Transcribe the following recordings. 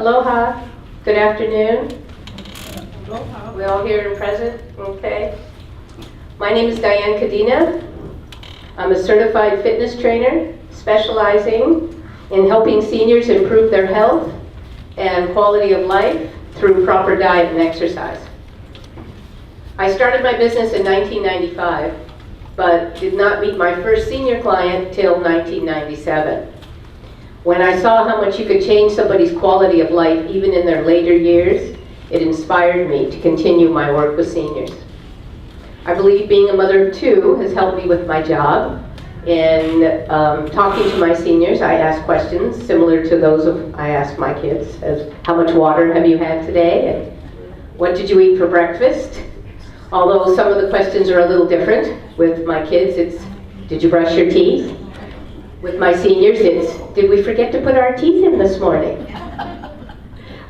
Aloha. Good afternoon. Aloha. We all here and present? Okay. My name is Diane Cadinha. I'm a certified fitness trainer specializing in helping seniors improve their health and quality of life through proper diet and exercise. I started my business in 1995, but did not meet my first senior client till 1997. When I saw how much you could change somebody's quality of life even in their later years, it inspired me to continue my work with seniors. I believe being a mother of two has helped me with my job. In talking to my seniors, I ask questions similar to those I ask my kids, as how much water have you had today, and what did you eat for breakfast? Although some of the questions are a little different. With my kids, it's, did you brush your teeth? With my seniors, it's, did we forget to put our teeth in this morning?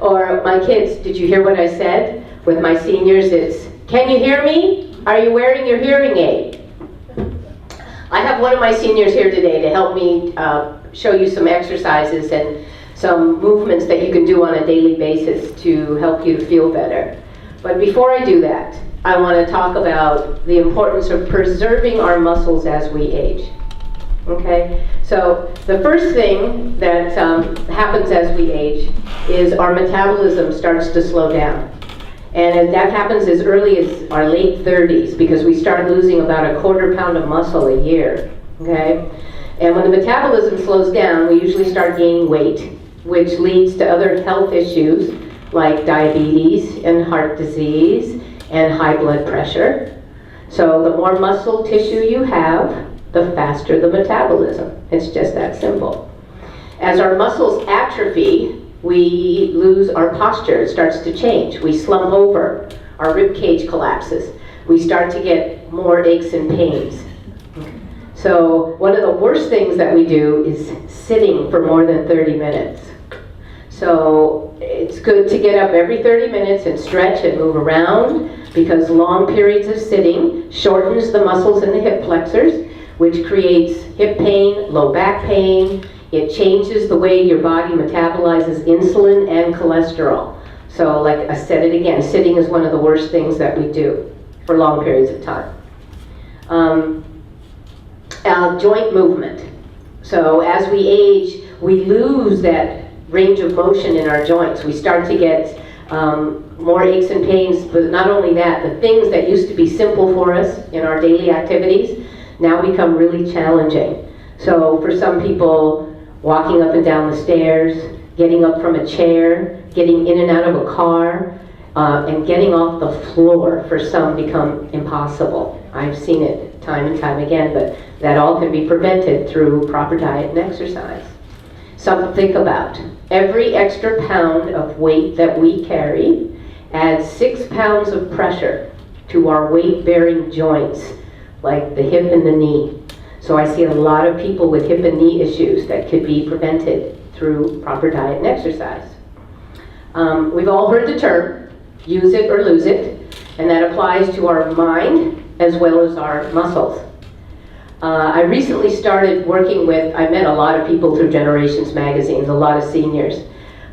Or my kids, did you hear what I said? With my seniors, it's, can you hear me? Are you wearing your hearing aid? I have one of my seniors here today to help me show you some exercises and some movements that you can do on a daily basis to help you to feel better. But before I do that, I want to talk about the importance of preserving our muscles as we age. Okay, so the first thing that happens as we age is our metabolism starts to slow down. And that happens as early as our late 30s because we start losing about a quarter pound of muscle a year. Okay, and when the metabolism slows down, we usually start gaining weight, which leads to other health issues like diabetes and heart disease and high blood pressure. So the more muscle tissue you have, the faster the metabolism. It's just that simple. As our muscles atrophy, we lose our posture. It starts to change. We slump over. Our rib cage collapses. We start to get more aches and pains. So one of the worst things that we do is sitting for more than 30 minutes. So it's good to get up every 30 minutes and stretch and move around, because long periods of sitting shortens the muscles in the hip flexors, which creates hip pain, low back pain. It changes the way your body metabolizes insulin and cholesterol. So like I said it again, sitting is one of the worst things that we do for long periods of time. Joint movement. So as we age, we lose that range of motion in our joints. We start to get more aches and pains, but not only that, the things that used to be simple for us in our daily activities now become really challenging. So for some people, walking up and down the stairs, getting up from a chair, getting in and out of a car, and getting off the floor for some become impossible. I've seen it time and time again, but that all can be prevented through proper diet and exercise. Something to think about. Every extra pound of weight that we carry adds 6 pounds of pressure to our weight-bearing joints, like the hip and the knee. So I see a lot of people with hip and knee issues that could be prevented through proper diet and exercise. We've all heard the term, use it or lose it, and that applies to our mind as well as our muscles. I recently started working with, I met a lot of people through Generations magazines, a lot of seniors,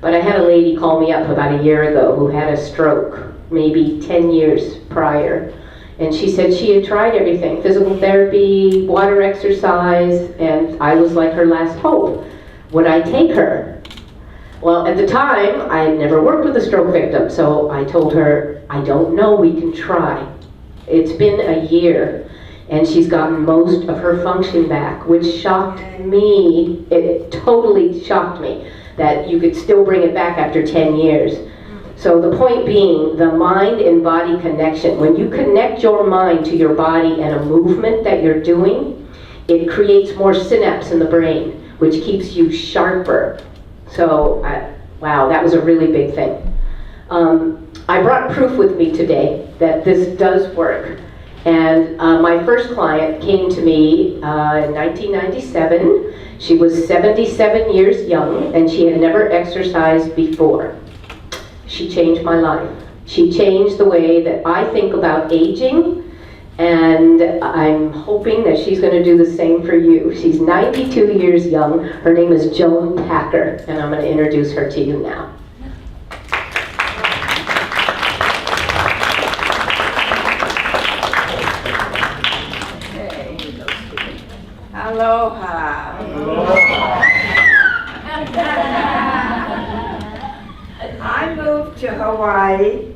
but I had a lady call me up about a year ago who had a stroke, maybe 10 years prior. And she said she had tried everything, physical therapy, water exercise, and I was like her last hope. Would I take her? Well, at the time, I had never worked with a stroke victim, so I told her, I don't know, we can try. It's been a year, and she's gotten most of her function back, which shocked me. It totally shocked me that you could still bring it back after 10 years. So the point being, the mind and body connection. When you connect your mind to your body and a movement that you're doing, it creates more synapse in the brain, which keeps you sharper. So, wow, that was a really big thing. I brought proof with me today that this does work. And my first client came to me in 1997. She was 77 years young, and she had never exercised before. She changed my life. She changed the way that I think about aging, and I'm hoping that she's going to do the same for you. She's 92 years young. Her name is Joan Packer, and I'm going to introduce her to you now. Aloha. I moved to Hawaii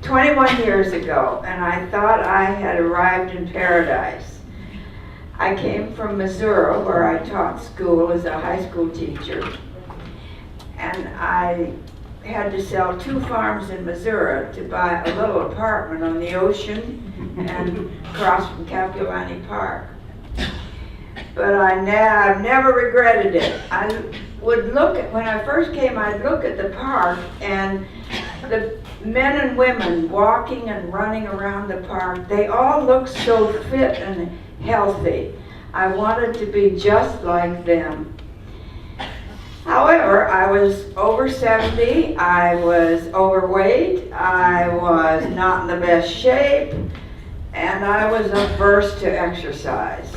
21 years ago, and I thought I had arrived in paradise. I came from Missouri, where I taught school as a high school teacher, and I had to sell 2 farms in Missouri to buy a little apartment on the ocean and across from Kapolani Park. But I've never regretted it. I would look at, when I first came, I'd look at the park and the men and women walking and running around the park, they all looked so fit and healthy. I wanted to be just like them. However, I was over 70, I was overweight, I was not in the best shape, and I was averse to exercise.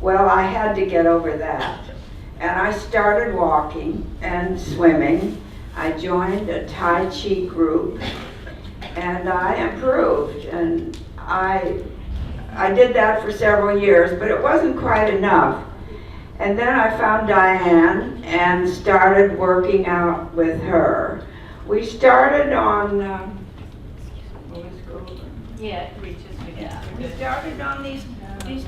Well, I had to get over that. And I started walking and swimming. I joined a Tai Chi group, and I improved. And I did that for several years, but it wasn't quite enough. And then I found Diane and started working out with her. We started on, Yeah, it reaches. we started on these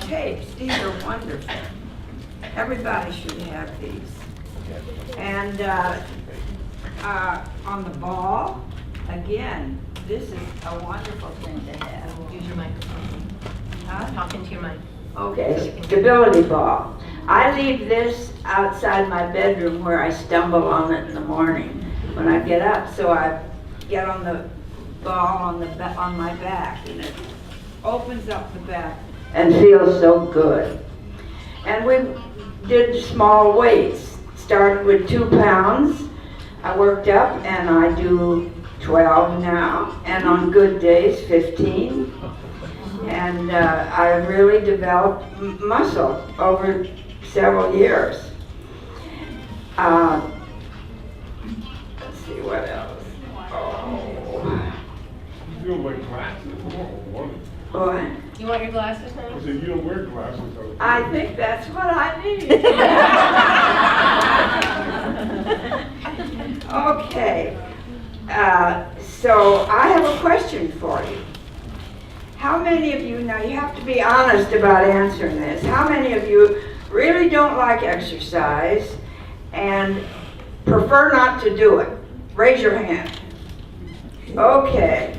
tapes. These are wonderful. Everybody should have these. And on the ball, again, this is a wonderful thing to have. Use your microphone. Talk into your mic. Okay, stability ball. I leave this outside my bedroom where I stumble on it in the morning when I get up. So I get on the ball on my back, and it opens up the back and feels so good. And we did small weights. Started with 2 pounds. I worked up, and I do 12 now, and on good days 15. And I really developed muscle over several years. Let's see what else. Oh. You don't wear glasses? Boy. You want your glasses now? I said, you don't wear glasses. I think that's what I need. Okay. So I have a question for you. How many of you, now you have to be honest about answering this, how many of you really don't like exercise and prefer not to do it? Raise your hand. Okay.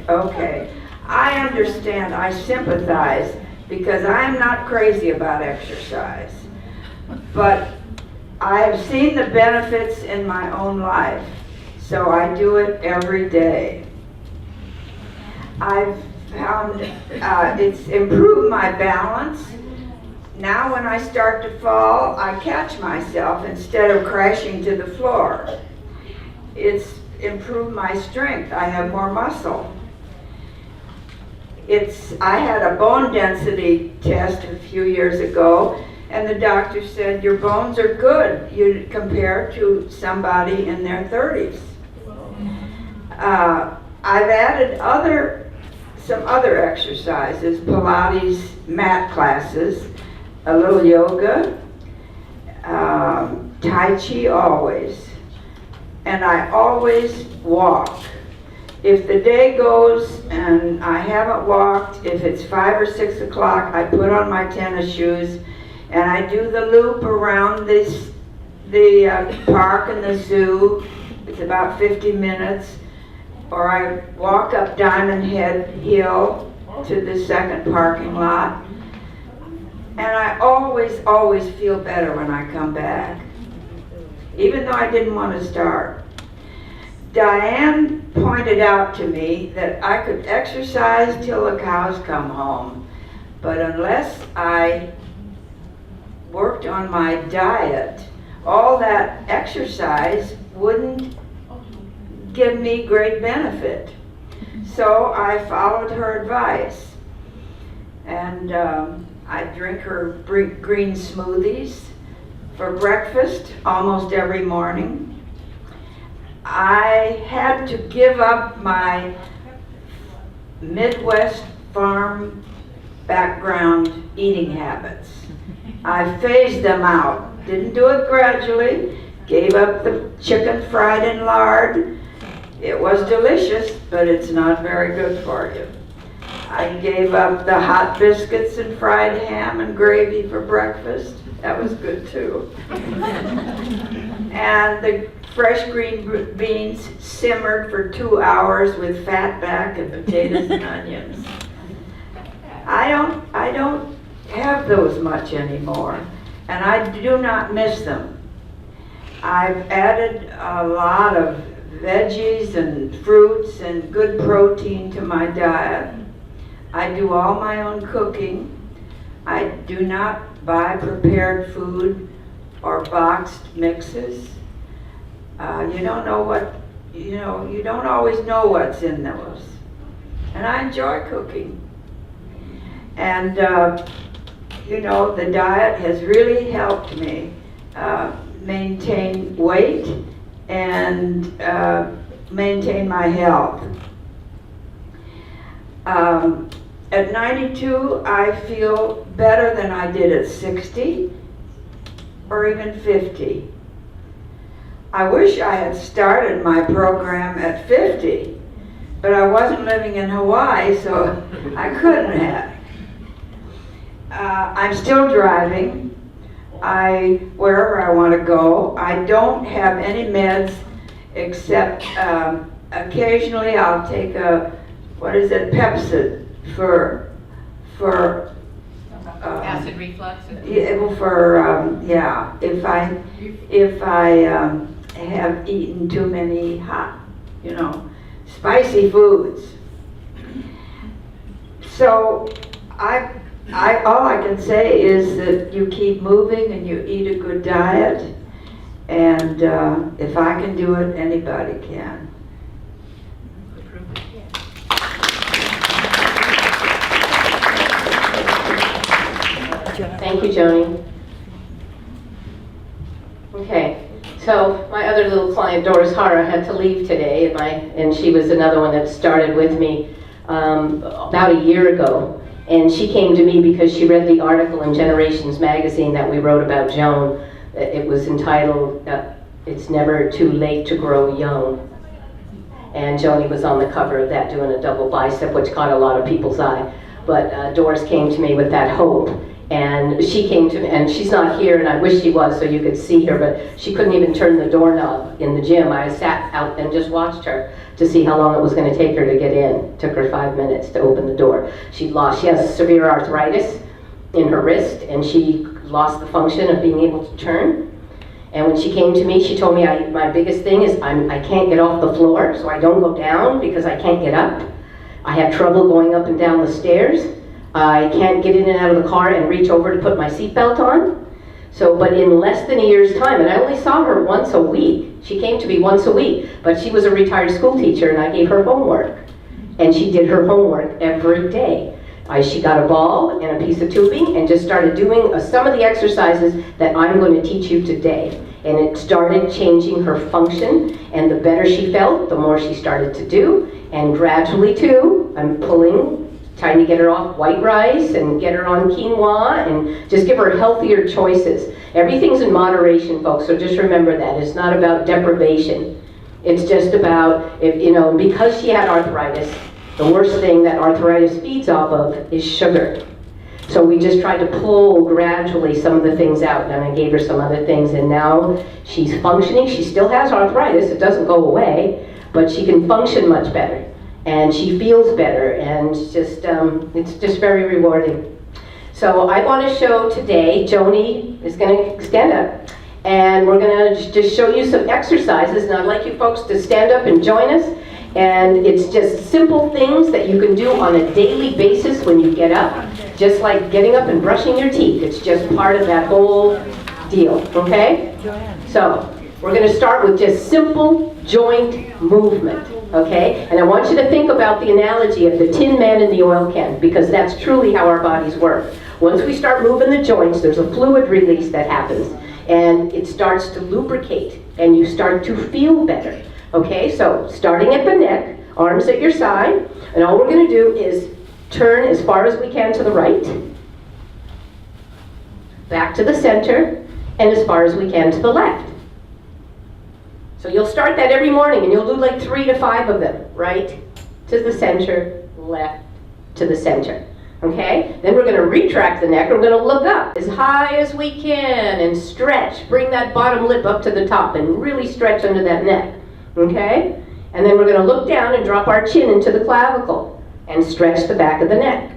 I understand, I sympathize, because I am not crazy about exercise. But I have seen the benefits in my own life, so I do it every day. I've found it's improved my balance. Now when I start to fall, I catch myself instead of crashing to the floor. It's improved my strength. I have more muscle. I had a bone density test a few years ago, and the doctor said, your bones are good compared to somebody in their 30s. I've added some other exercises, Pilates mat classes, a little yoga, Tai Chi always, and I always walk. If the day goes and I haven't walked, if it's 5 or 6 o'clock, I put on my tennis shoes and I do the loop around the park and the zoo. It's about 50 minutes. Or I walk up Diamond Head Hill to the second parking lot. And I always feel better when I come back, even though I didn't want to start. Diane pointed out to me that I could exercise till the cows come home, but unless I worked on my diet, all that exercise wouldn't give me great benefit. So I followed her advice, and I drink her green smoothies for breakfast almost every morning. I had to give up my Midwest farm background eating habits, I phased them out. Didn't do it gradually. Gave up the chicken fried in lard. It was delicious, but it's not very good for you. I gave up the hot biscuits and fried ham and gravy for breakfast. That was good too. And the fresh green beans simmered for 2 hours with fat back and potatoes and onions. I don't have those much anymore, and I do not miss them. I've added a lot of veggies and fruits and good protein to my diet. I do all my own cooking. I do not buy prepared food or boxed mixes. You don't know what, you don't always know what's in those. And I enjoy cooking. And, the diet has really helped me maintain weight and maintain my health. At 92, I feel better than I did at 60 or even 50. I wish I had started my program at 50, but I wasn't living in Hawaii, so I couldn't have. I'm still driving. Wherever I want to go. I don't have any meds except occasionally I'll take Pepsid for Acid reflux? if I have eaten too many hot, spicy foods. So all I can say is that you keep moving and you eat a good diet, and if I can do it, anybody can. Thank you, Joanie. Okay, so my other little client, Doris Hara, had to leave today, and she was another one that started with me about a year ago. And she came to me because she read the article in Generations magazine that we wrote about Joan. It was entitled, It's Never Too Late to Grow Young. And Joanie was on the cover of that doing a double bicep, which caught a lot of people's eye. But Doris came to me with that hope. And she came to me, and she's not here, and I wish she was so you could see her, but she couldn't even turn the doorknob in the gym. I sat out and just watched her to see how long it was going to take her to get in. It took her 5 minutes to open the door. She has severe arthritis in her wrist, and she lost the function of being able to turn. And when she came to me, she told me my biggest thing is I can't get off the floor, so I don't go down because I can't get up. I have trouble going up and down the stairs. I can't get in and out of the car and reach over to put my seatbelt on. But in less than a year's time, and I only saw her once a week. She came to me once a week, but she was a retired school teacher, and I gave her homework. And she did her homework every day. She got a ball and a piece of tubing and just started doing some of the exercises that I'm going to teach you today. And it started changing her function, and the better she felt, the more she started to do. And gradually, too, I'm trying to get her off white rice and get her on quinoa and just give her healthier choices. Everything's in moderation, folks, so just remember that. It's not about deprivation. It's just about, because she had arthritis, the worst thing that arthritis feeds off of is sugar. So we just tried to pull gradually some of the things out, and I gave her some other things, and now she's functioning. She still has arthritis, it doesn't go away, but she can function much better. And she feels better, and it's just very rewarding. So I want to show today, Joanie is going to stand up, and we're going to just show you some exercises, and I'd like you folks to stand up and join us. And it's just simple things that you can do on a daily basis when you get up, just like getting up and brushing your teeth. It's just part of that whole deal, okay? So we're going to start with just simple joint movement. Okay, and I want you to think about the analogy of the Tin Man in the oil can, because that's truly how our bodies work. Once we start moving the joints, there's a fluid release that happens, and it starts to lubricate, and you start to feel better. Okay, so starting at the neck, arms at your side, and all we're going to do is turn as far as we can to the right, back to the center, and as far as we can to the left. So you'll start that every morning, and you'll do like 3 to 5 of them. Right to the center, left to the center. Okay? Then we're going to retract the neck. We're going to look up as high as we can and stretch. Bring that bottom lip up to the top and really stretch under that neck. Okay? And then we're going to look down and drop our chin into the clavicle and stretch the back of the neck.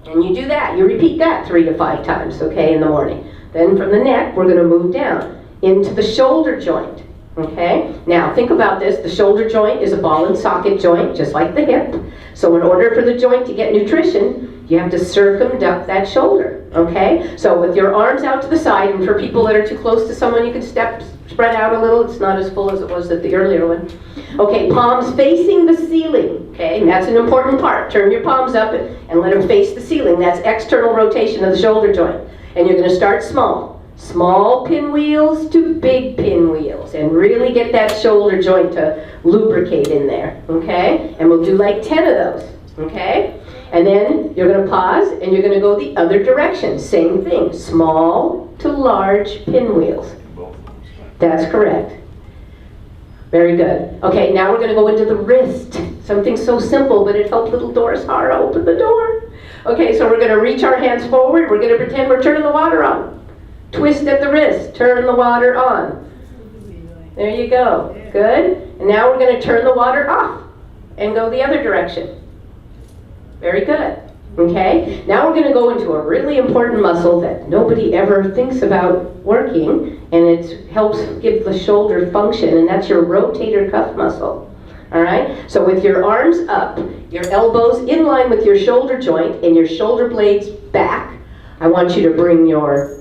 And you do that. You repeat that 3 to 5 times, okay, in the morning. Then from the neck, we're going to move down into the shoulder joint. Okay? Now, think about this. The shoulder joint is a ball and socket joint, just like the hip. So in order for the joint to get nutrition, you have to circumduct that shoulder. Okay? So with your arms out to the side, and for people that are too close to someone, you can spread out a little. It's not as full as it was at the earlier one. Okay, palms facing the ceiling. Okay, and that's an important part. Turn your palms up and let them face the ceiling. That's external rotation of the shoulder joint. And you're going to start small. Small pinwheels to big pinwheels, and really get that shoulder joint to lubricate in there, okay? And we'll do like 10 of those, okay? And then you're going to pause, and you're going to go the other direction. Same thing, small to large pinwheels. That's correct. Very good. Okay, now we're going to go into the wrist. Something so simple, but it helped little Doris Hara open the door. Okay, so we're going to reach our hands forward. We're going to pretend we're turning the water on. Twist at the wrist, turn the water on. There you go. Good. And now we're going to turn the water off and go the other direction. Very good. Okay? Now we're going to go into a really important muscle that nobody ever thinks about working, and it helps give the shoulder function, and that's your rotator cuff muscle. All right? So with your arms up, your elbows in line with your shoulder joint, and your shoulder blades back, I want you to bring your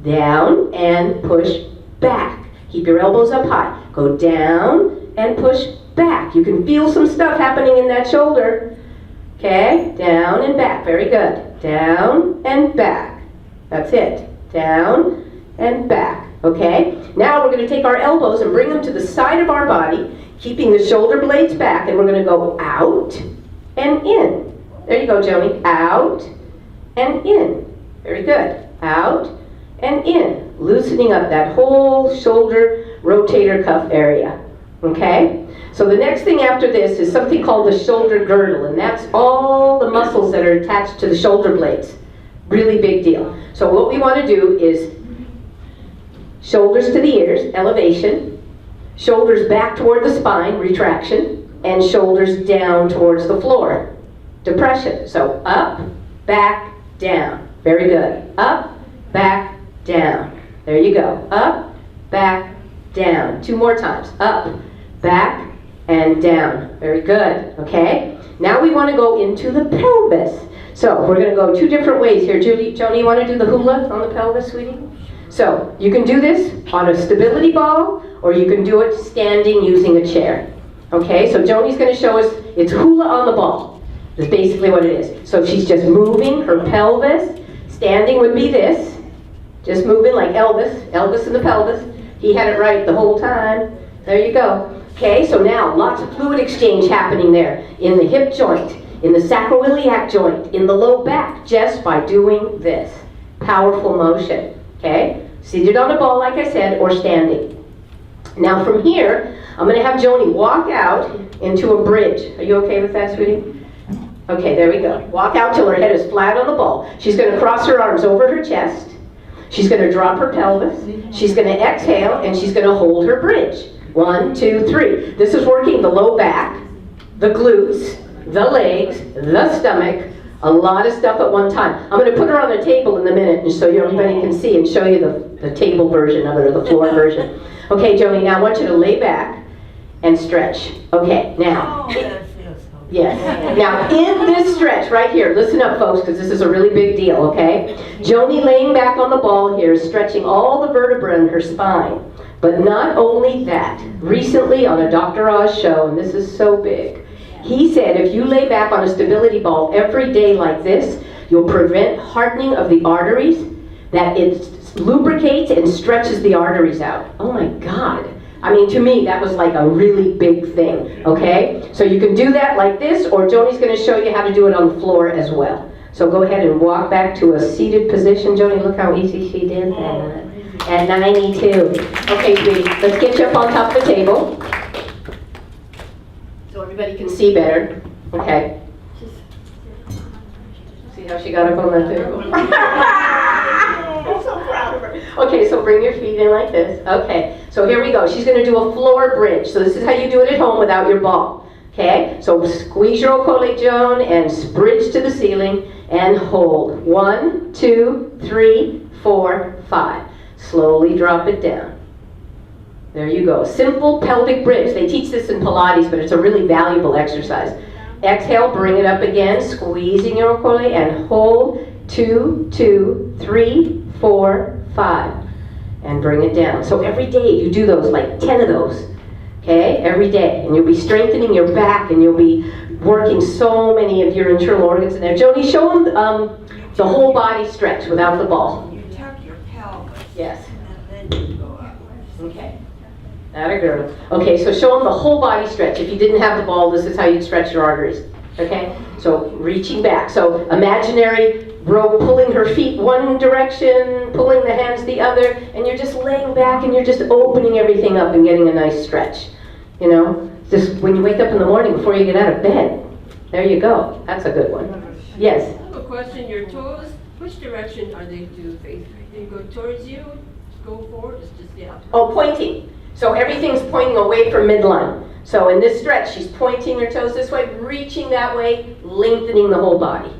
down and push back. Keep your elbows up high. Go down and push back. You can feel some stuff happening in that shoulder. Okay, down and back. Very good. Down and back. That's it. Down and back. Okay, now we're going to take our elbows and bring them to the side of our body, keeping the shoulder blades back, and we're going to go out and in. There you go, Joanie. Out and in. Very good. Out and in, loosening up that whole shoulder rotator cuff area. Okay? So the next thing after this is something called the shoulder girdle, and that's all the muscles that are attached to the shoulder blades. Really big deal. So what we want to do is shoulders to the ears, elevation, shoulders back toward the spine, retraction, and shoulders down towards the floor, depression. So up, back, down. Very good. Up, back, down. There you go. Up, back, down. 2 more times. Up, back, and down. Very good. Okay? Now we want to go into the pelvis. So we're going to go 2 different ways here. Joanie, you want to do the hula on the pelvis, sweetie? So you can do this on a stability ball, or you can do it standing using a chair. Okay? So Joanie's going to show us, it's hula on the ball. That's basically what it is. So she's just moving her pelvis. Standing would be this. Just moving like Elvis in the pelvis. He had it right the whole time. There you go. Okay, so now lots of fluid exchange happening there in the hip joint, in the sacroiliac joint, in the low back, just by doing this. Powerful motion. Okay, seated on a ball like I said, or standing. Now from here, I'm going to have Joanie walk out into a bridge. Are you okay with that, sweetie? Okay, there we go. Walk out till her head is flat on the ball. She's going to cross her arms over her chest. She's going to drop her pelvis. She's going to exhale, and she's going to hold her bridge. 1, 2, 3. This is working the low back, the glutes, the legs, the stomach, a lot of stuff at one time. I'm going to put her on the table in a minute and so everybody can see and show you the table version of it, or the floor version. Okay, Joanie, now I want you to lay back and stretch. Okay, now. Yes. Now, in this stretch right here, listen up, folks, because this is a really big deal, okay? Joanie laying back on the ball here is stretching all the vertebrae in her spine. But not only that, recently on a Dr. Oz show, and this is so big, he said if you lay back on a stability ball every day like this, you'll prevent hardening of the arteries, that it lubricates and stretches the arteries out. Oh my God. I mean, to me, that was like a really big thing, okay? So you can do that like this, or Joanie's going to show you how to do it on the floor as well. So go ahead and walk back to a seated position. Joanie, look how easy she did that. At 92. Okay, sweetie, let's get you up on top of the table so everybody can see better. Okay. See how she got up on that table? I'm so proud of her. Okay, so bring your feet in like this. Okay, so here we go. She's going to do a floor bridge. So this is how you do it at home without your ball. Okay, so squeeze your okole, Joan, and bridge to the ceiling and hold. 1, 2, 3, 4, 5. Slowly drop it down. There you go. Simple pelvic bridge. They teach this in Pilates, but it's a really valuable exercise. Exhale, bring it up again, squeezing your okole, and hold. 2, 2, 3, 4, 5. And bring it down. So every day you do those, like 10 of those. Okay, every day. And you'll be strengthening your back, and you'll be working so many of your internal organs in there. Joanie, show them the whole body stretch without the ball. You tuck your pelvis. Yes. And then you go up. Okay. Atta girl. Okay, so show them the whole body stretch. If you didn't have the ball, this is how you'd stretch your arteries. Okay? So reaching back. So imaginary row pulling her feet one direction, pulling the hands the other, and you're just laying back and you're just opening everything up and getting a nice stretch. You know? Just when you wake up in the morning before you get out of bed. There you go. That's a good one. Yes? I have a question. Your toes, which direction are they to face? They go towards you, go forward, it's just the opposite. Oh, pointing. So everything's pointing away from midline. So in this stretch, she's pointing her toes this way, reaching that way, lengthening the whole body.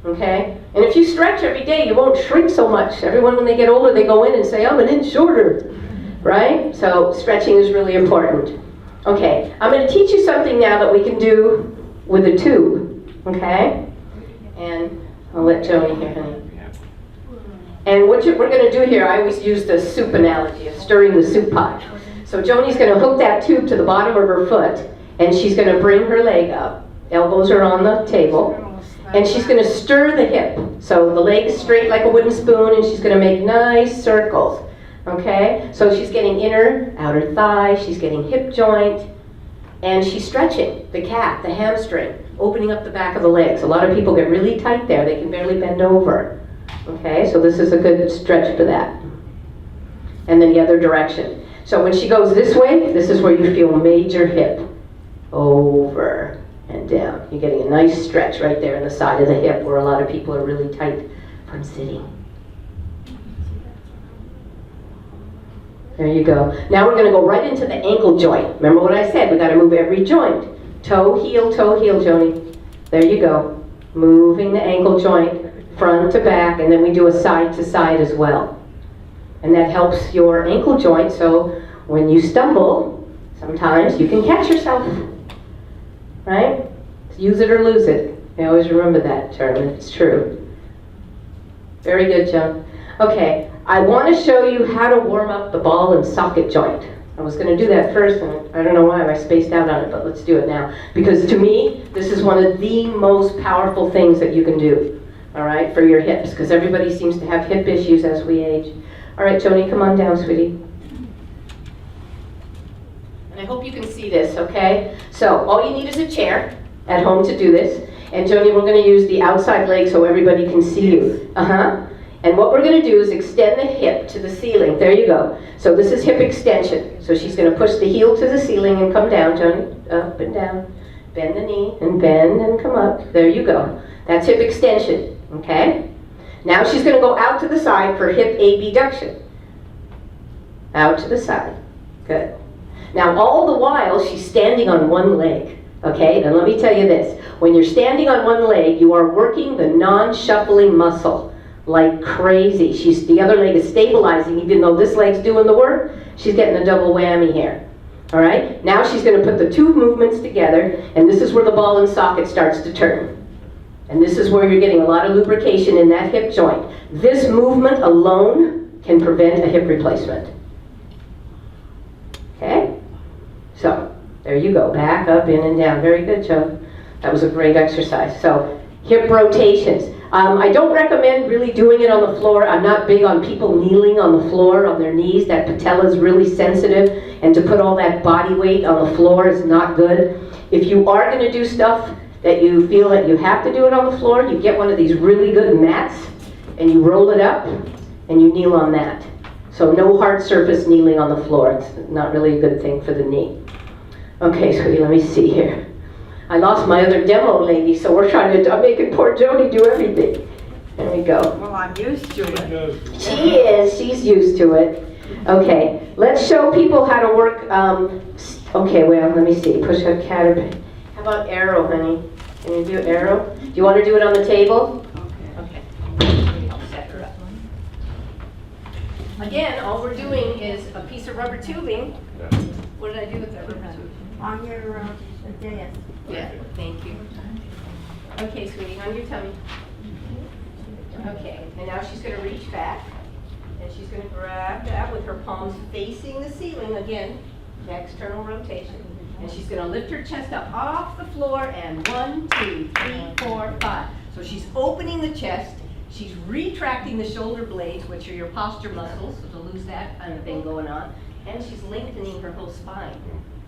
Okay? And if you stretch every day, you won't shrink so much. Everyone, when they get older, they go in and say, I'm an inch shorter. Right? So stretching is really important. Okay, I'm going to teach you something now that we can do with a tube. Okay? And I'll let Joanie here, honey. And what we're going to do here, I always use the soup analogy of stirring the soup pot. So Joanie's going to hook that tube to the bottom of her foot, and she's going to bring her leg up. Elbows are on the table. And she's going to stir the hip. So the leg is straight like a wooden spoon, and she's going to make nice circles. Okay? So she's getting inner, outer thigh, she's getting hip joint, and she's stretching the calf, the hamstring, opening up the back of the legs. A lot of people get really tight there. They can barely bend over. Okay, so this is a good stretch for that. And then the other direction. So when she goes this way, this is where you feel major hip. Over and down. You're getting a nice stretch right there in the side of the hip where a lot of people are really tight from sitting. There you go. Now we're going to go right into the ankle joint. Remember what I said, we got to move every joint. Toe, heel, Joanie. There you go. Moving the ankle joint front to back, and then we do a side to side as well. And that helps your ankle joint, so when you stumble, sometimes you can catch yourself. Right? Use it or lose it. I always remember that term, it's true. Very good, Joan. Okay, I want to show you how to warm up the ball and socket joint. I was going to do that first, and I don't know why I spaced out on it, but let's do it now. Because to me, this is one of the most powerful things that you can do. All right, for your hips, because everybody seems to have hip issues as we age. All right, Joanie, come on down, sweetie. And I hope you can see this, okay? So all you need is a chair at home to do this. And Joanie, we're going to use the outside leg so everybody can see you. And what we're going to do is extend the hip to the ceiling. There you go. So this is hip extension. So she's going to push the heel to the ceiling and come down, Joanie. Up and down. Bend the knee and bend and come up. There you go. That's hip extension. Okay? Now she's going to go out to the side for hip abduction. Out to the side. Good. Now all the while she's standing on one leg. Okay? And let me tell you this. When you're standing on one leg, you are working the non-shuffling muscle like crazy. The other leg is stabilizing, even though this leg's doing the work. She's getting a double whammy here. All right? Now she's going to put the two movements together, and this is where the ball and socket starts to turn. And this is where you're getting a lot of lubrication in that hip joint. This movement alone can prevent a hip replacement. Okay? So, there you go. Back, up, in, and down. Very good, Joe. That was a great exercise. So, hip rotations. I don't recommend really doing it on the floor. I'm not big on people kneeling on the floor on their knees. That patella is really sensitive, and to put all that body weight on the floor is not good. If you are going to do stuff that you feel that you have to do it on the floor, you get one of these really good mats and you roll it up and you kneel on that. So no hard surface kneeling on the floor. It's not really a good thing for the knee. Okay, sweetie, let me see here. I lost my other demo lady, so we're trying to, I'm making poor Joanie do everything. There we go. Well, I'm used to it. She is, she's used to it. Okay, let's show people how to work, okay, well, let me see, push up caterpillar. How about arrow, honey? Can you do arrow? Do you want to do it on the table? Okay. I'll set her up. Again, all we're doing is a piece of rubber tubing. What did I do with that rubber tubing? On your dais. Yeah, thank you. Okay, sweetie, on your tummy. Okay, and now she's going to reach back, and she's going to grab that with her palms facing the ceiling again, the external rotation. And she's going to lift her chest up off the floor, and 1, 2, 3, 4, 5. So she's opening the chest, she's retracting the shoulder blades, which are your posture muscles, so to lose that kind of thing going on, and she's lengthening her whole spine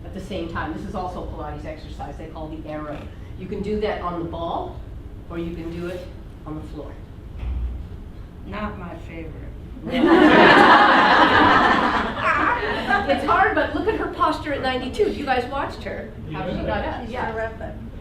at the same time. This is also a Pilates exercise they call the arrow. You can do that on the ball, or you can do it on the floor. Not my favorite. It's hard, but look at her posture at 92. You guys watched her, how she got up. Yeah.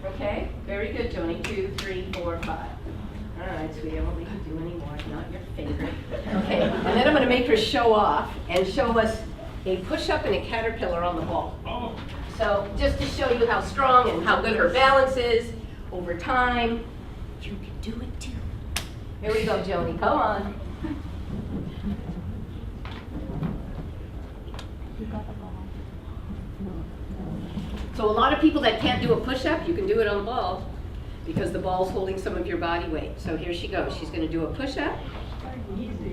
Okay, very good, Joanie. 2, 3, 4, 5. All right, sweetie, I won't make you do any more. It's not your favorite. Okay, and then I'm going to make her show off and show us a push-up and a caterpillar on the ball. Oh, So just to show you how strong and how good her balance is over time, you can do it too. Here we go, Joanie. Come on. So a lot of people that can't do a push-up, you can do it on the ball because the ball's holding some of your body weight. So here she goes. She's going to do a push-up,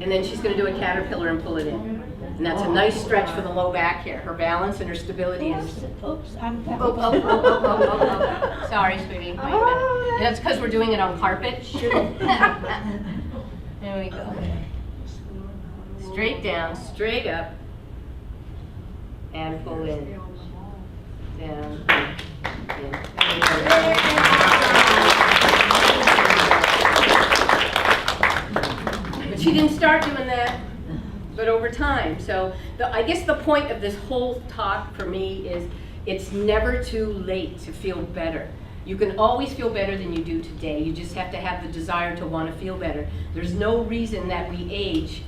and then she's going to do a caterpillar and pull it in. And that's a nice stretch for the low back here. Her balance and her stability is... Oops, I'm Oh. Sorry, sweetie. Wait a minute. That's because we're doing it on carpet. There we go. Straight down, straight up, and pull in. Down, in. But she didn't start doing that, but over time. So I guess the point of this whole talk for me is it's never too late to feel better. You can always feel better than you do today. You just have to have the desire to want to feel better. There's no reason that we age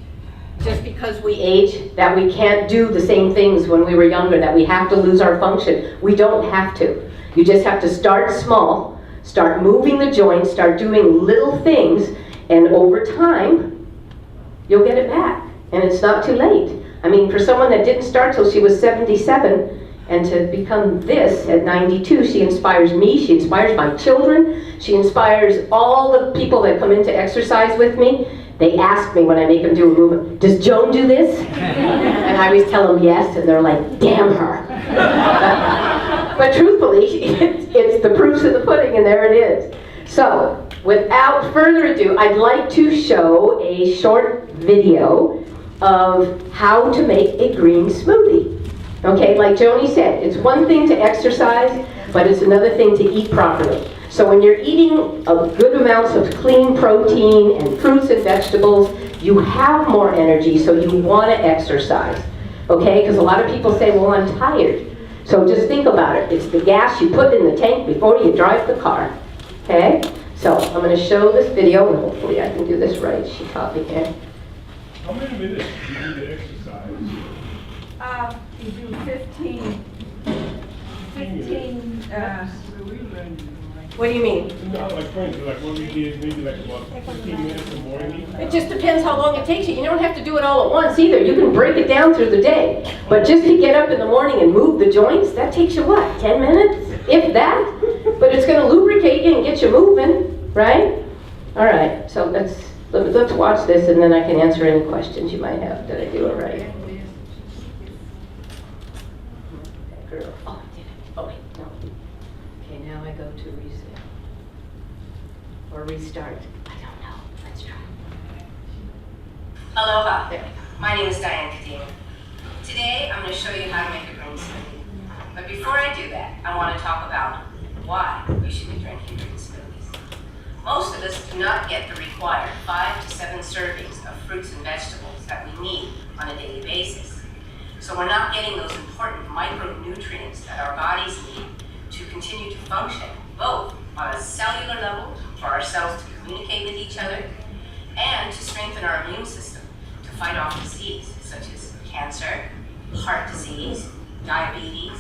just because we age, that we can't do the same things when we were younger, that we have to lose our function. We don't have to. You just have to start small, start moving the joints, start doing little things, and over time, you'll get it back. And it's not too late. I mean, for someone that didn't start till she was 77, and to become this at 92, she inspires me, she inspires my children, she inspires all the people that come in to exercise with me. They ask me when I make them do a movement, does Joan do this? And I always tell them yes, and they're like, damn her. But truthfully, it's the proof's in the pudding, and there it is. So, without further ado, I'd like to show a short video of how to make a green smoothie. Okay, like Joanie said, it's one thing to exercise, but it's another thing to eat properly. So when you're eating good amounts of clean protein and fruits and vegetables, you have more energy, so you want to exercise. Okay, because a lot of people say, well, I'm tired. So just think about it. It's the gas you put in the tank before you drive the car. Okay, so I'm going to show this video, and hopefully I can do this right. She taught me here. how many minutes do you need to exercise? You do 15 What do you mean? Not like, for instance, like what we did, maybe like what, 15 minutes in the morning? It just depends how long it takes you. You don't have to do it all at once either. You can break it down through the day. But just to get up in the morning and move the joints, that takes you what, 10 minutes? If that? But it's going to lubricate you and get you moving, right? All right, so let's watch this, and then I can answer any questions you might have. Did I do it right? Girl. Oh, I did it. Oh, wait, no. Okay, now I go to reset. Or restart. I don't know. Let's try. Aloha. There we go. My name is Diane Cadinha. Today I'm going to show you how to make a green smoothie. But before I do that, I want to talk about why you should be drinking green smoothies. Most of us do not get the required 5 to 7 servings of fruits and vegetables that we need on a daily basis. So we're not getting those important micronutrients that our bodies need to continue to function, both on a cellular level for our cells to communicate with each other, and to strengthen our immune system to fight off disease such as cancer, heart disease, diabetes,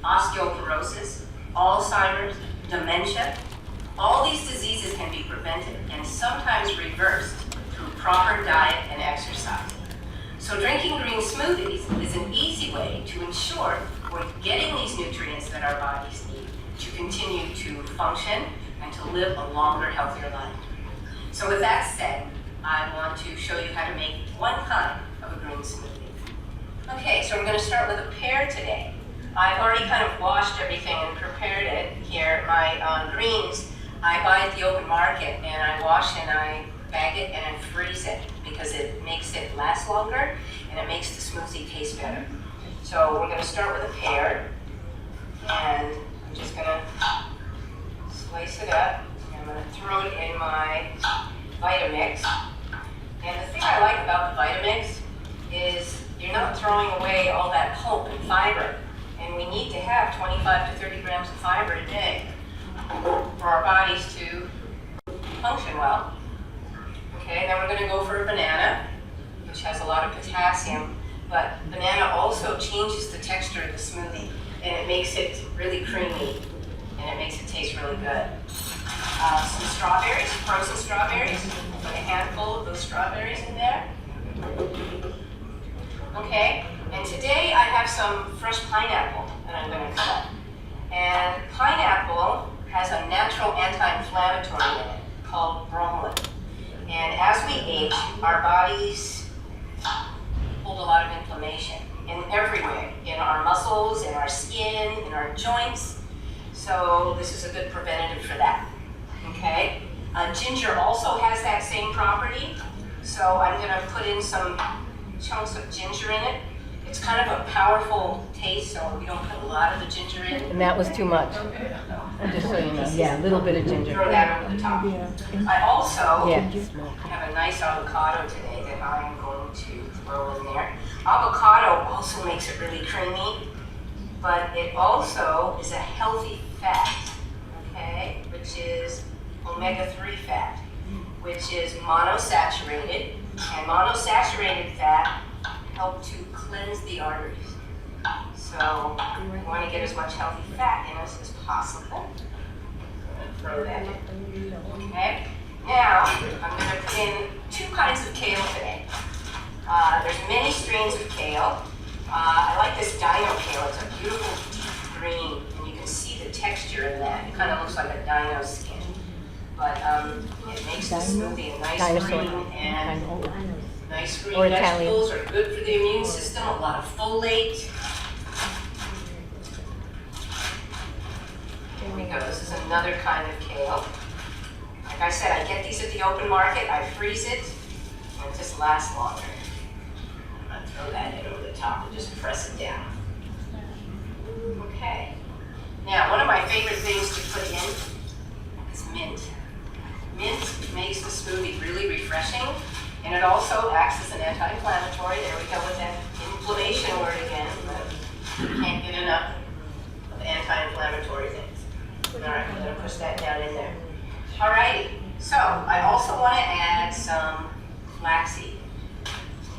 osteoporosis, Alzheimer's, dementia. All these diseases can be prevented and sometimes reversed through proper diet and exercise. So drinking green smoothies is an easy way to ensure we're getting these nutrients that our bodies need to continue to function and to live a longer, healthier life. So with that said, I want to show you how to make one kind of a green smoothie. Okay, so we're going to start with a pear today. I've already kind of washed everything and prepared it here. My greens, I buy at the open market and I wash and I bag it and I freeze it because it makes it last longer and it makes the smoothie taste better. So we're going to start with a pear, and I'm just going to slice it up and I'm going to throw it in my Vitamix. And the thing I like about the Vitamix is you're not throwing away all that pulp and fiber, and we need to have 25 to 30 grams of fiber a day for our bodies to function well. Okay, then we're going to go for a banana, which has a lot of potassium, but banana also changes the texture of the smoothie, and it makes it really creamy, and it makes it taste really good. Some strawberries, frozen strawberries. Put a handful of those strawberries in there. Okay, and today I have some fresh pineapple that I'm going to cut. And pineapple has a natural anti-inflammatory in it called bromelain. And as we age, our bodies hold a lot of inflammation in every way, in our muscles, in our skin, in our joints. So this is a good preventative for that. Okay, ginger also has that same property. So I'm going to put in some chunks of ginger in it. It's kind of a powerful taste, so we don't put a lot of the ginger in. And that was too much, just so you know. Yeah, a little bit of ginger. Throw that over the top. I also Yeah. have a nice avocado today that I am going to throw in there. Avocado also makes it really creamy, but it also is a healthy fat, okay, which is omega-3 fat, which is monosaturated, and monosaturated fat help to cleanse the arteries. So we want to get as much healthy fat in us as possible. Throw that in. Okay. Now I'm going to put in 2 kinds of kale today. There's many strains of kale. I like this dino kale. It's a beautiful deep green, and you can see the texture in that. It kind of looks like a dino skin. But it makes the smoothie a nice Dinosaur. green, and nice green Or Italian. vegetables are good for the immune system, a lot of folate. Here we go, this is another kind of kale. Like I said, I get these at the open market, I freeze it, and it just lasts longer. I'm gonna throw that in over the top and just press it down. Okay. Now, one of my favorite things to put in is mint. Mint makes the smoothie really refreshing, and it also acts as an anti-inflammatory. There we go with that inflammation word again, but you can't get enough of anti-inflammatory things. All right, I'm going to push that down in there. All righty, so I also want to add some flaxseed.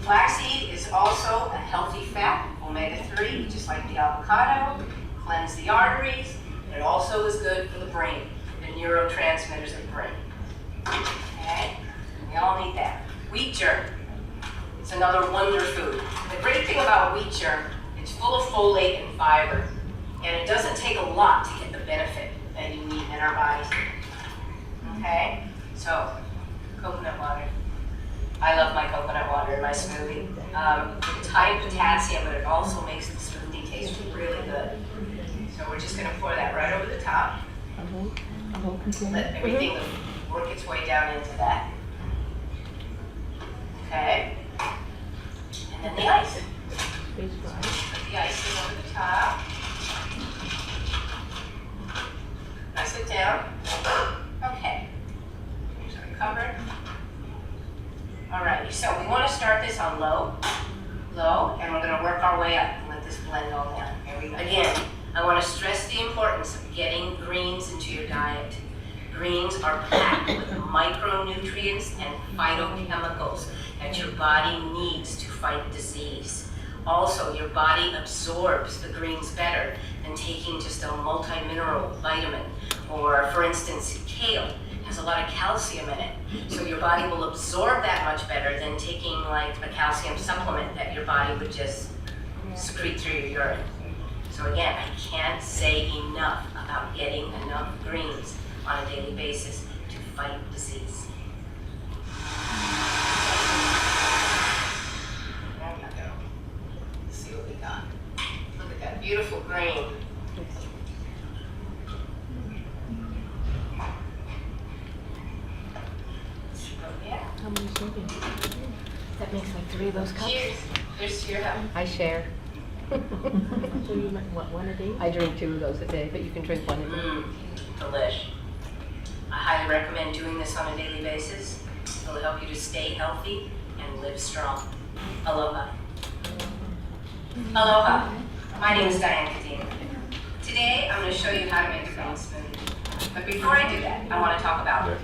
Flaxseed is also a healthy fat, omega-3, just like the avocado, cleanse the arteries, and it also is good for the brain, the neurotransmitters of the brain. Okay, we all need that. Wheat germ, it's another wonder food. The great thing about wheat germ, it's full of folate and fiber, and it doesn't take a lot to get the benefit that you need in our bodies. Okay, so coconut water. I love my coconut water in my smoothie. It's high in potassium, but it also makes the smoothie taste really good. So we're just going to pour that right over the top. Let everything work its way down into that. Okay. And then the icing. Put the icing over the top. down. Okay. So recover. Alrighty, so we want to start this on low, and we're going to work our way up and let this blend all down. Again, I want to stress the importance of getting greens into your diet. Greens are packed with micronutrients and phytochemicals that your body needs to fight disease. Also, your body absorbs the greens better than taking just a multi-mineral vitamin. Or, for instance, kale has a lot of calcium in it. So your body will absorb that much better than taking like a calcium supplement that your body would just secrete through your urine. So again, I can't say enough about getting enough greens on a daily basis to fight disease. Let's see what we got. Look at that beautiful green. How many servings? That makes like 3 of those cups. Cheers. Here's to your health. I share. So you might, what, 1 a day? I drink 2 of those a day, but you can drink 1 a day. Delish. I highly recommend doing this on a daily basis. It'll help you to stay healthy and live strong. Aloha. Aloha. My name is Diane Cadinha. Today I'm going to show you how to make a green smoothie. But before I do that, I want to talk about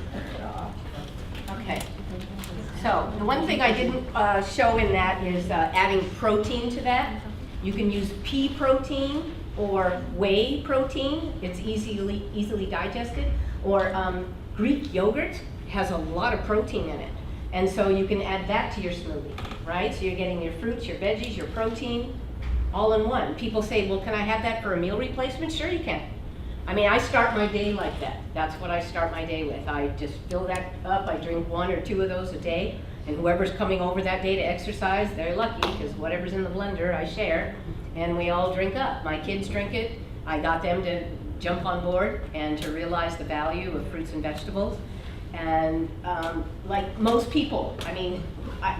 Okay. So the one thing I didn't show in that is adding protein to that. You can use pea protein or whey protein. It's easily digested. Or Greek yogurt has a lot of protein in it. And so you can add that to your smoothie, right? So you're getting your fruits, your veggies, your protein, all in one. People say, well, can I have that for a meal replacement? Sure you can. I mean, I start my day like that. That's what I start my day with. I just fill that up. I drink 1 or 2 of those a day. And whoever's coming over that day to exercise, they're lucky because whatever's in the blender, I share. And we all drink up. My kids drink it. I got them to jump on board and to realize the value of fruits and vegetables. And like most people, I mean,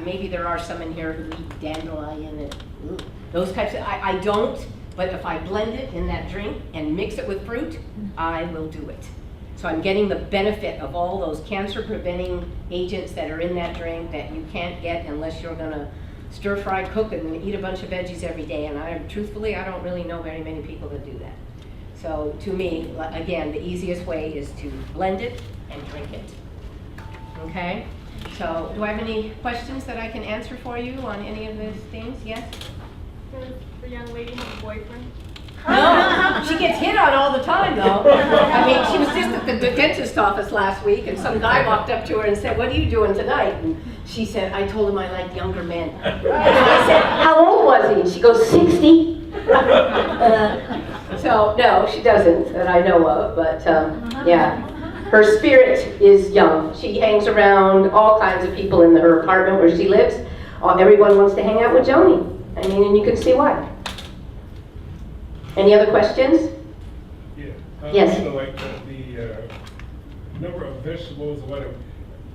maybe there are some in here who eat dandelion and those types of, I don't. But if I blend it in that drink and mix it with fruit, I will do it. So I'm getting the benefit of all those cancer-preventing agents that are in that drink that you can't get unless you're gonna stir-fry, cook, and eat a bunch of veggies every day. And truthfully, I don't really know very many people that do that. So to me, again, the easiest way is to blend it and drink it. Okay? So do I have any questions that I can answer for you on any of these things? Yes? Does the young lady have a boyfriend? No, she gets hit on all the time though. I mean, she was just at the dentist office last week and some guy walked up to her and said, what are you doing tonight? And she said, I told him I like younger men. And I said, how old was he? And she goes, 60. So no, she doesn't that I know of, but yeah. Her spirit is young. She hangs around all kinds of people in her apartment where she lives. Everyone wants to hang out with Joanie. I mean, and you can see why. Any other questions? Yeah. Yes. You know, like the number of vegetables or whatever,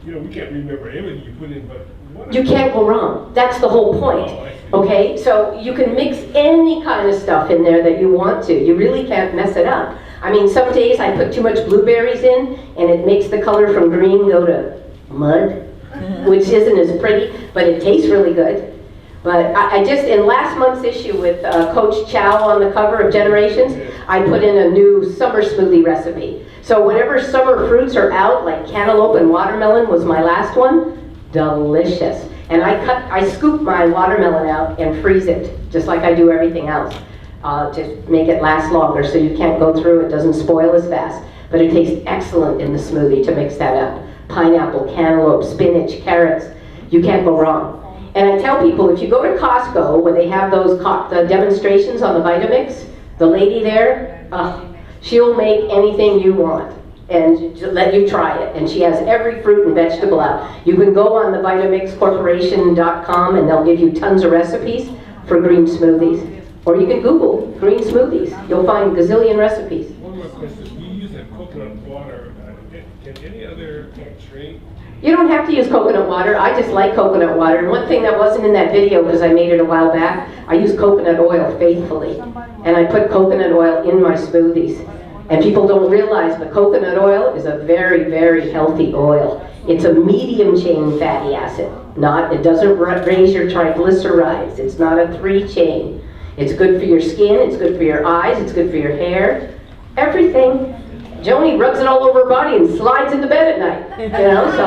you know, we can't remember everything you put in, but what You can't go wrong. That's the whole point. Oh, I see. Okay, so you can mix any kind of stuff in there that you want to. You really can't mess it up. I mean, some days I put too much blueberries in, and it makes the color from green go to mud, which isn't as pretty, but it tastes really good. But I just, in last month's issue with Coach Chow on the cover of Generations, I put in a new summer smoothie recipe. So whatever summer fruits are out, like cantaloupe and watermelon was my last one, delicious. And I scoop my watermelon out and freeze it, just like I do everything else, to make it last longer so you can't go through, it doesn't spoil as fast. But it tastes excellent in the smoothie to mix that up. Pineapple, cantaloupe, spinach, carrots, you can't go wrong. And I tell people, if you go to Costco, where they have those the demonstrations on the Vitamix, the lady there, she'll make anything you want and let you try it. And she has every fruit and vegetable out. You can go on the VitamixCorporation.com and they'll give you tons of recipes for green smoothies. Or you can Google green smoothies. You'll find gazillion recipes. One more question. You use that coconut water. Can any other drink? You don't have to use coconut water. I just like coconut water. And one thing that wasn't in that video, because I made it a while back, I use coconut oil faithfully. And I put coconut oil in my smoothies. And people don't realize, but coconut oil is a very, very healthy oil. It's a medium chain fatty acid. It doesn't raise your triglycerides. It's not a 3 chain. It's good for your skin, it's good for your eyes, it's good for your hair, everything. Joanie rubs it all over her body and slides into bed at night, so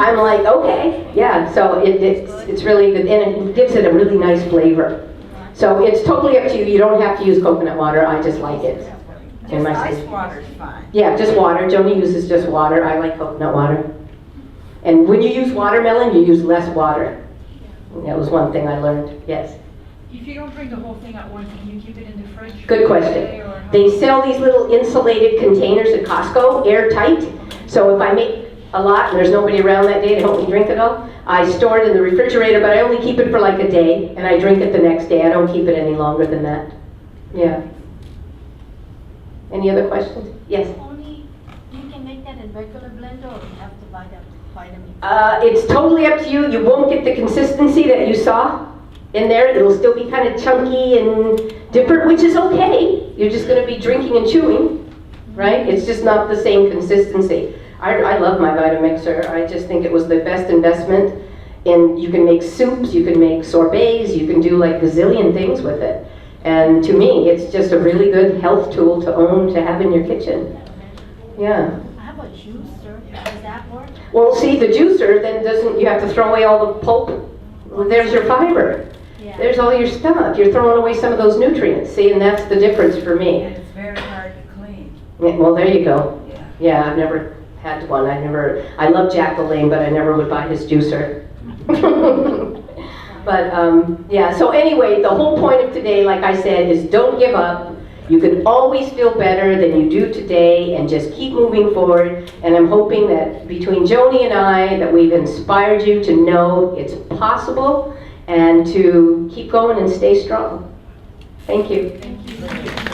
I'm like, okay, yeah, so it's really good, and it gives it a really nice flavor. So it's totally up to you. You don't have to use coconut water. I just like it. Just ice water's fine. Yeah, just water. Joanie uses just water. I like coconut water. And when you use watermelon, you use less water. That was one thing I learned. Yes. If you don't drink the whole thing at once, can you keep it in the fridge? Good question. They sell these little insulated containers at Costco, airtight. So if I make a lot and there's nobody around that day to help me drink it all, I store it in the refrigerator, but I only keep it for like a day, and I drink it the next day. I don't keep it any longer than that. Yeah. Any other questions? Yes? Only, you can make that in regular blender or you have to buy the vitamin? It's totally up to you. You won't get the consistency that you saw in there. It'll still be kind of chunky and different, which is okay. You're just going to be drinking and chewing, right? It's just not the same consistency. I love my Vitamixer. I just think it was the best investment. And you can make soups, you can make sorbets, you can do like gazillion things with it. And to me, it's just a really good health tool to own, to have in your kitchen. Yeah. How about juicer? Does that work? Well, see, the juicer then doesn't, you have to throw away all the pulp. Well, there's your fiber. Yeah. There's all your stuff. You're throwing away some of those nutrients. See, and that's the difference for me. And it's very hard to clean. Yeah, well, there you go. Yeah. Yeah, I've never had one. I love Jack LaLanne, but I never would buy his juicer. But yeah, so anyway, the whole point of today, like I said, is don't give up. You can always feel better than you do today, and just keep moving forward. And I'm hoping that between Joanie and I, that we've inspired you to know it's possible and to keep going and stay strong. Thank you. Thank you.